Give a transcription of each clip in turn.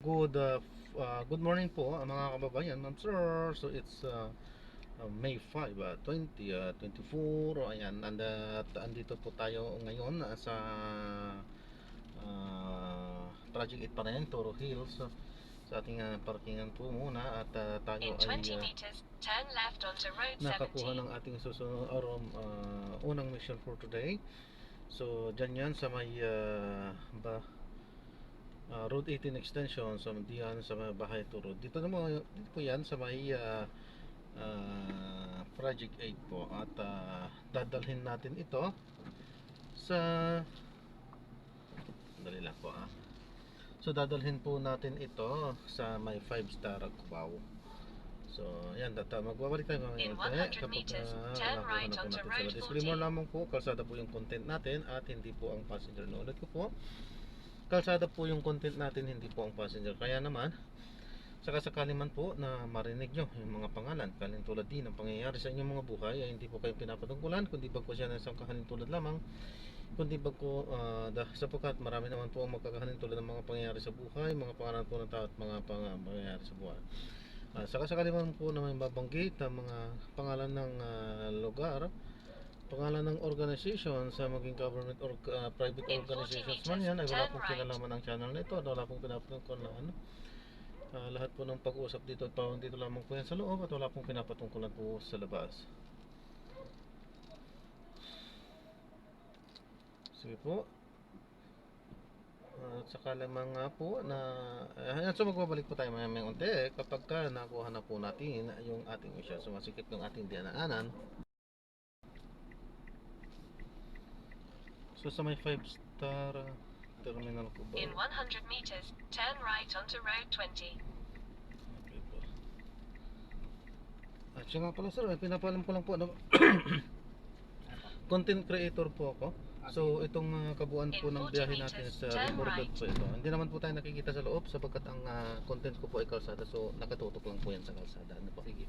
Good morning po mga kababayan, ma'am sir. So it's May 5, 2024. Ayan, andito po tayo ngayon sa Project 8 pa rin, Toro Hills. Sa ating parkingan po muna at tayo ay meters, turn left onto road nakakuha 70. ng ating susunod unang mission for today. So dyan yan sa may Road 18 extension, so diyan sa may Bahay to Road. Dito po yan sa may Project 8 po at dadalhin natin ito sa dali lang po So dadalhin po natin ito sa may 5-star Cubao. So ayan, magbabalik tayo In mamaya 100 meters, kapag turn nakuha right na po onto natin road sila. Disclaimer 40. lamang po, kalsada po yung content natin at hindi po ang passenger. Ulit ko po, kalsada po yung content natin, hindi po ang passenger. Kaya naman, saka sakali man po na marinig nyo yung mga pangalan, kalintulad din ang pangyayari sa inyong mga buhay, ay hindi po kayo pinapatungkulan, kundi bagko siya ng isang kahalintulad lamang, kundi bagko sapagkat marami naman po ang magkakahalintulad ng mga pangyayari sa buhay, mga pangalan po ng tao at mga pangyayari sa buhay. Saka sakali man po na may babanggit ang mga pangalan ng lugar, pangalan ng organization sa maging government or private organizations man yan, ay wala pong kinalaman ng channel na ito, wala pong pinapatungkol na lahat po ng pag-uusap dito dito lamang po yan sa loob at wala pong pinapatungkulan po sa labas. Sige po. At saka lamang nga po na so magbabalik po tayo may unti kapag nakuha na po natin yung ating mission. So masikip yung ating dinaanan. So sa may 5-star terminal ko ba? In 100 meters, turn right onto road 20. Okay po. At siya nga pala sir, pinapalam ko lang po content creator po ako. So itong kabuuan po ng biyahe natin sa recorded po ito. Hindi naman po tayo nakikita sa loob sapagkat ang content ko po ay kalsada. So nakatutok lang po yan sa kalsada. Ano po? Sige.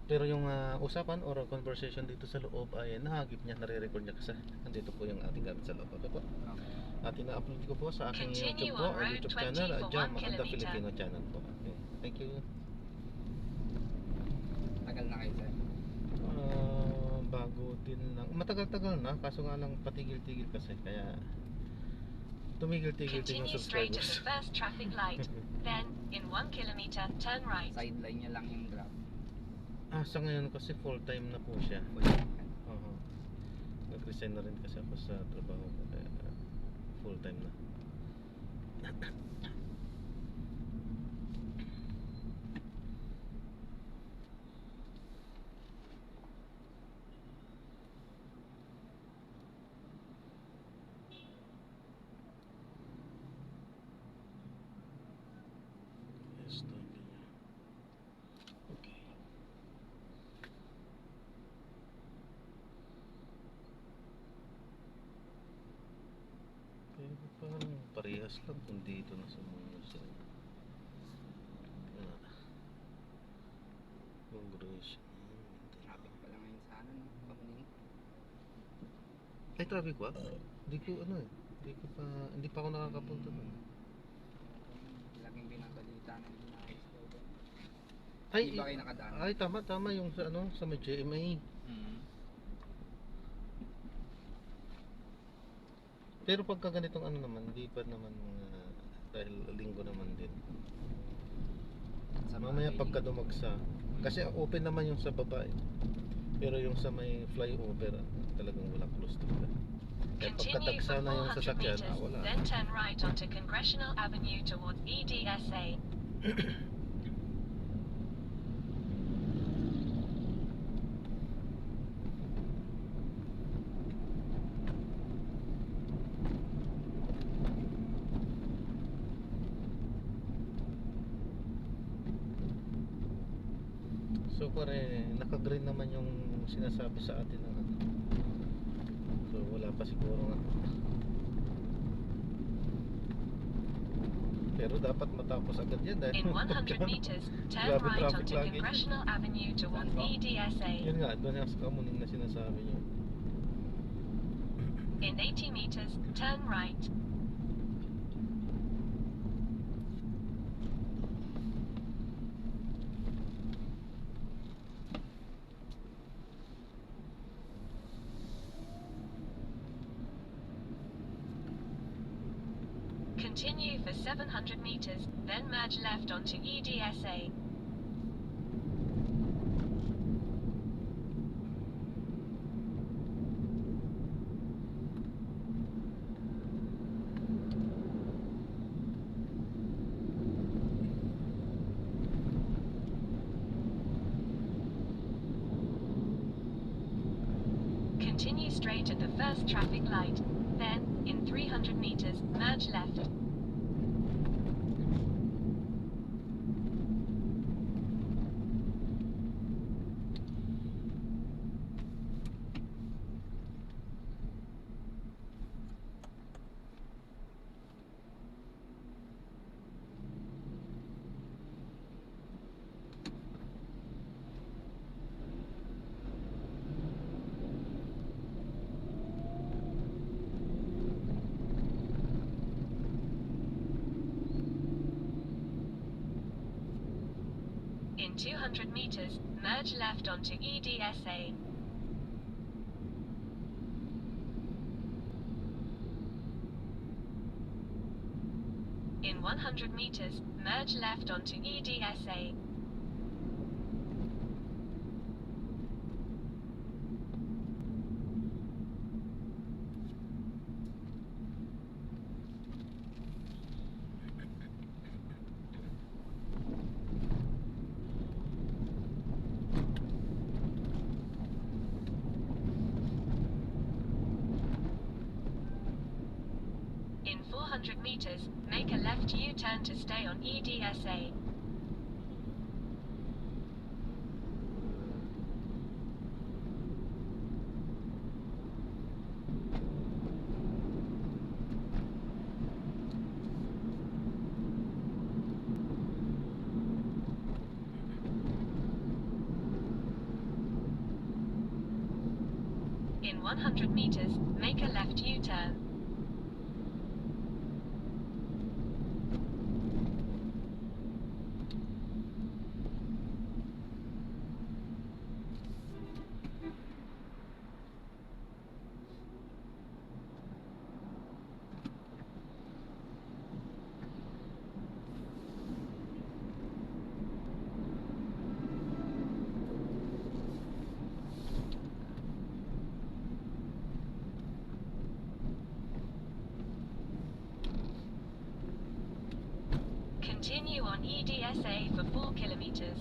Pero yung usapan or conversation dito sa loob ay nahagip niya, nare-record niya kasi nandito po yung ating gamit sa loob. Okay po? Ating na-upload ko po sa aking YouTube po, YouTube channel, Jam and the Filipino channel po. Okay. Thank you. Tagal na kayo sir? Bago din lang. Matagal-tagal na, kaso nga lang patigil-tigil kasi kaya tumigil-tigil din yung Continue straight to the subscribers. first traffic light. Then, in 1 kilometer, turn right. Sideline niya lang yung grab. Sa ngayon kasi full-time na po siya. Nag-resign na rin kasi ako sa trabaho ko kaya full-time na. Okay. Pero parang parehas lang kung dito na sa mga sa Congress. Traffic pala ngayon sa ano, no? Kamuning. Ay, traffic ba? Hindi ko hindi pa ako nakakapunta doon. Laging binabalita ng inayos daw doon. Ay, Di ba kayo nakadaan? ay tama yung sa may GMA. Pero pagka ganitong naman, hindi pa naman dahil linggo naman din. Sa Mamaya bagay, pagka dumagsa, kasi open naman yung sa baba eh. Pero yung sa may flyover, talagang wala, close talaga. Kaya Continue pagkatagsa for na yung 400 sasakyan, meters, wala. then turn right onto Congressional Avenue towards EDSA. So pare, naka-green naman yung sinasabi sa atin ng So wala pa siguro nga. Pero dapat matapos agad yan dahil In 100 meters, turn grabe right traffic onto lagi. Congressional Avenue towards EDSA. Yun nga, doon yung sa kamuning na sinasabi niyo. In 80 meters, turn right. Continue for 700 meters, then merge left onto EDSA. Continue straight at the first traffic light. Then, in 300 meters, merge left. In 200 meters, merge left onto EDSA. In 100 meters, merge left onto EDSA. In 400 meters, make a left U-turn to stay on EDSA. In 100 meters, make a left U-turn. Continue on EDSA for 4 kilometers.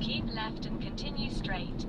Keep left and continue straight.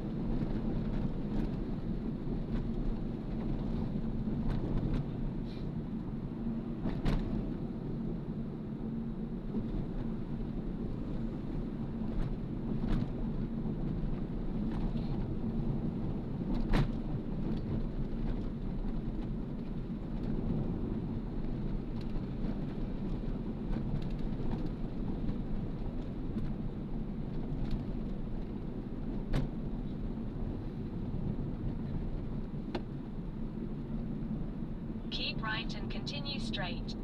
Keep right and continue straight.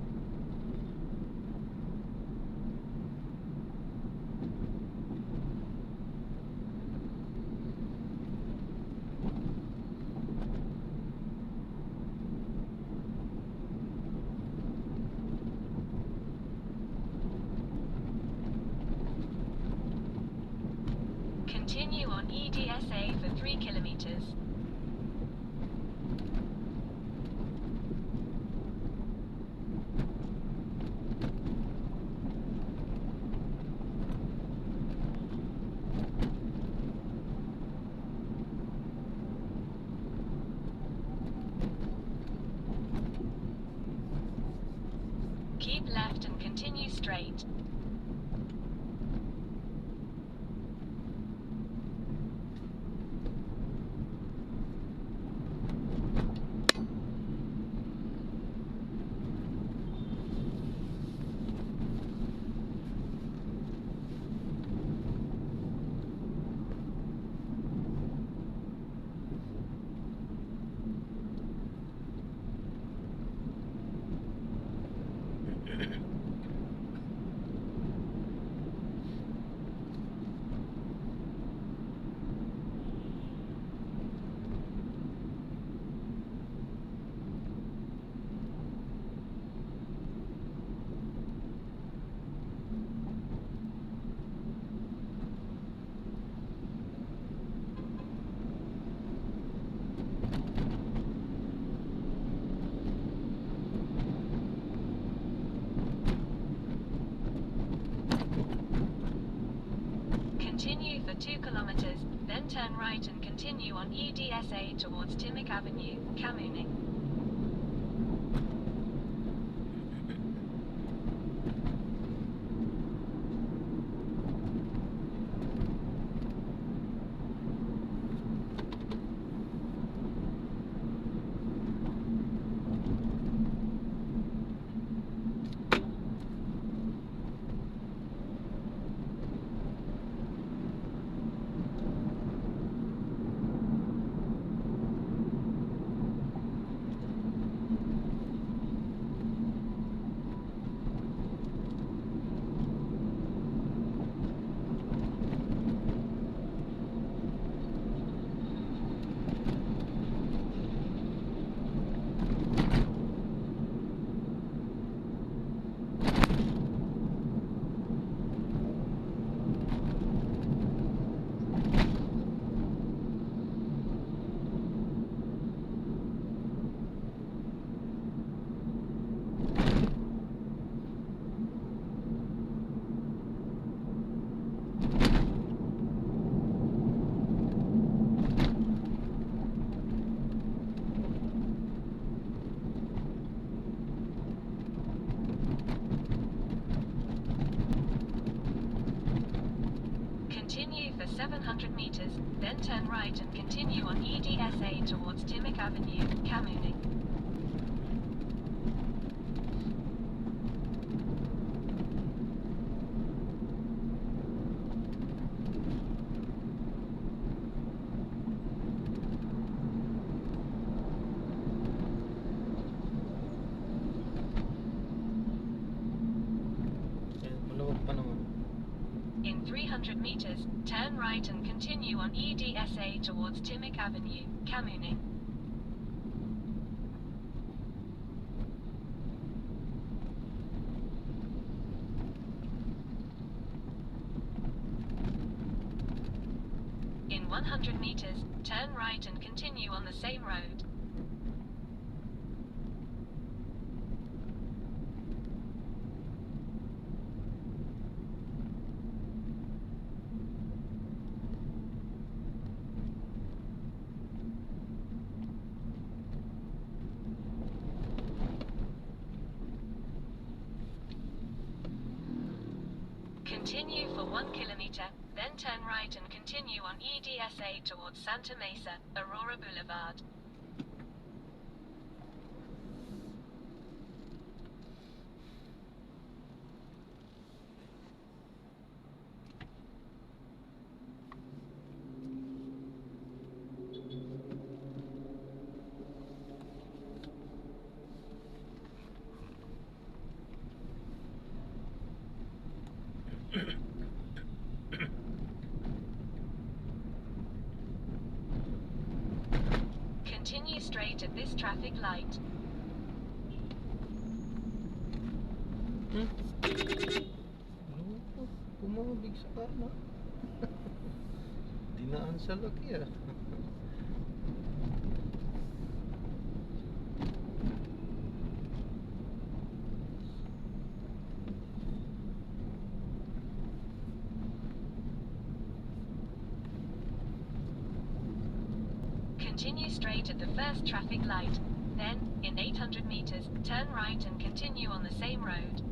Continue on EDSA for 3 kilometers. Keep left and continue straight. Continue for 2 kilometers, then turn right and continue on EDSA towards Timok Avenue, Kamuning. Continue for 700 meters, then turn right and continue on EDSA towards Timok Avenue, Kamuning. Ayan, maluwag pa naman. In 300 meters, turn right and continue on EDSA towards Timok Avenue, Kamuning. In 100 meters, turn right and continue on the same road. Continue for 1 kilometer, then turn right and continue on EDSA towards Santa Mesa, Aurora Boulevard. Continue straight at this traffic light. Loko, pumabig sa kanan. Dinaan sa laki ah. Continue straight at the first traffic light. Then, in 800 meters, turn right and continue on the same road.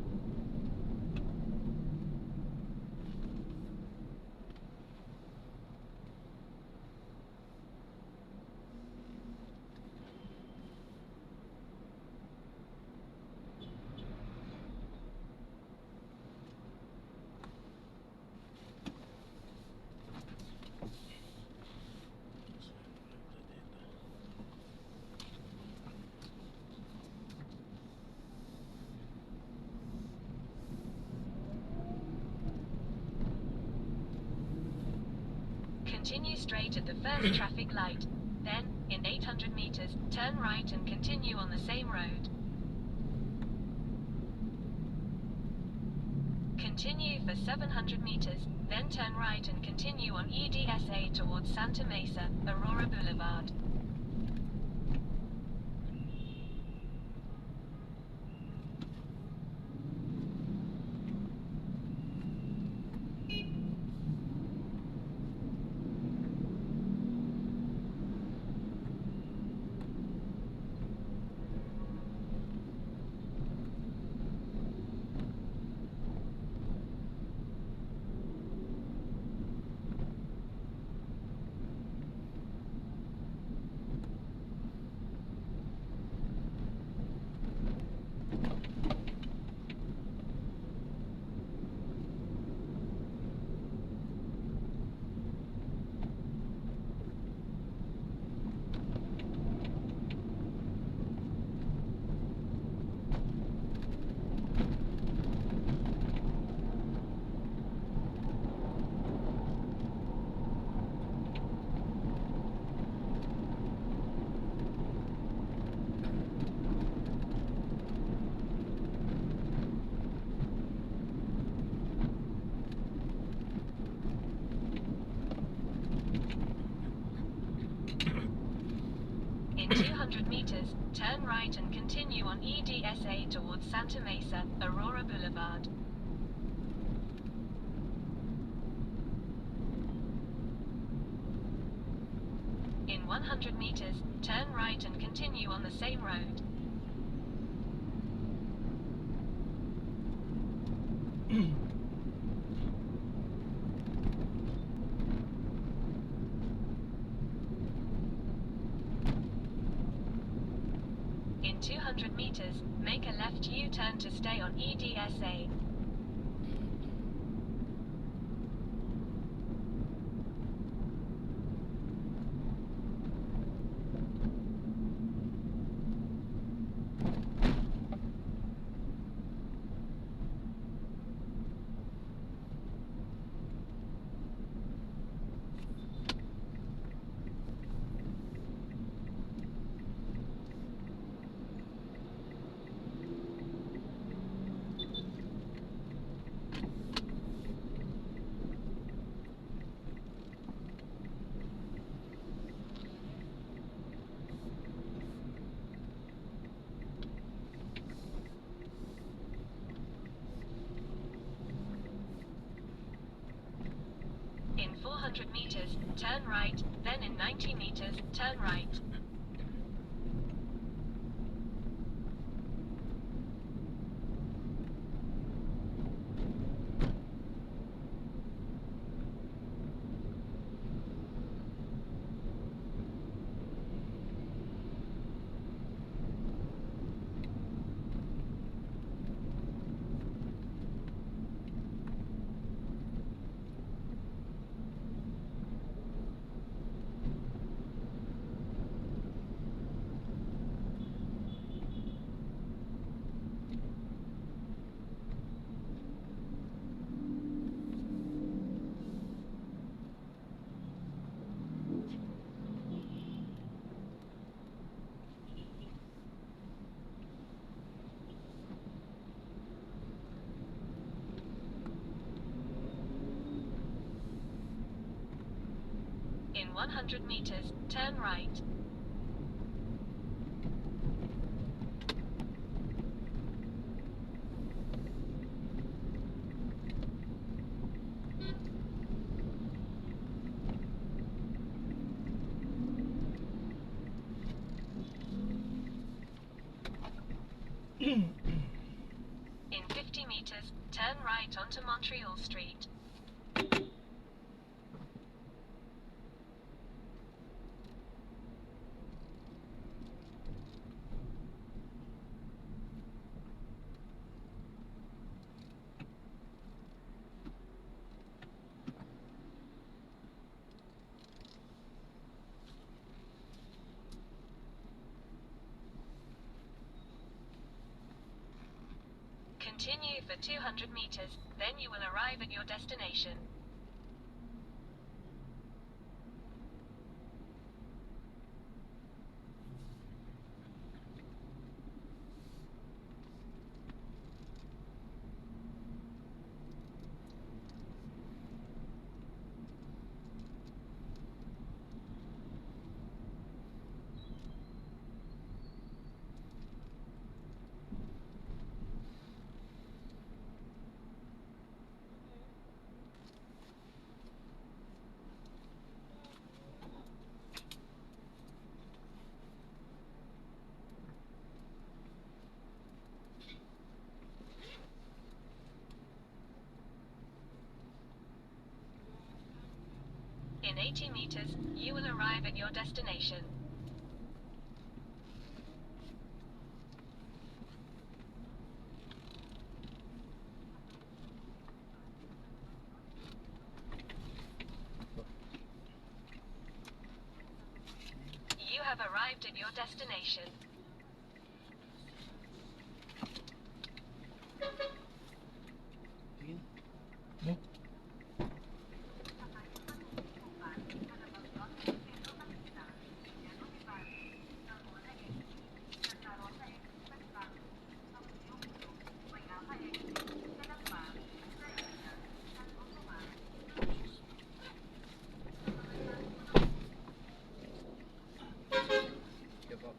Continue straight at the first traffic light. Then, in 800 meters, turn right and continue on the same road. Continue for 700 meters, then turn right and continue on EDSA towards Santa Mesa, Aurora Boulevard. meters, turn right and continue on EDSA towards Santa Mesa, Aurora Boulevard. In 100 meters, turn right and continue on the same road. In 200 meters, make a left U-turn to stay on EDSA. In 400 meters, turn right, then in 90 meters, turn right. In 100 meters, turn right. In 50 meters, turn right onto Montreal Street. Continue for 200 meters, then you will arrive at your destination. In 80 meters, you will arrive at your destination. You have arrived at your destination. Sige po.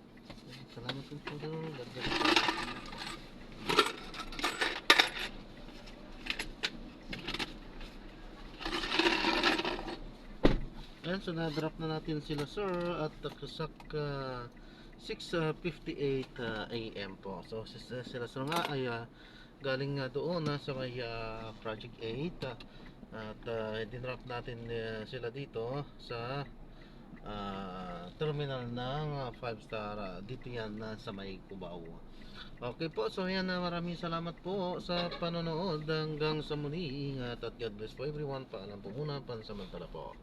Ayan, so na-drop na natin sila sir at kasak 6:58 AM po. So sila sir nga ay galing nga doon sa may Project 8 at dinrop natin sila dito sa terminal ng 5-star dito yan sa may Cubao. Okay po, so yan, maraming salamat po sa panonood. Hanggang sa muli, ingat at God bless po everyone. Paalam po muna, pansamantala po.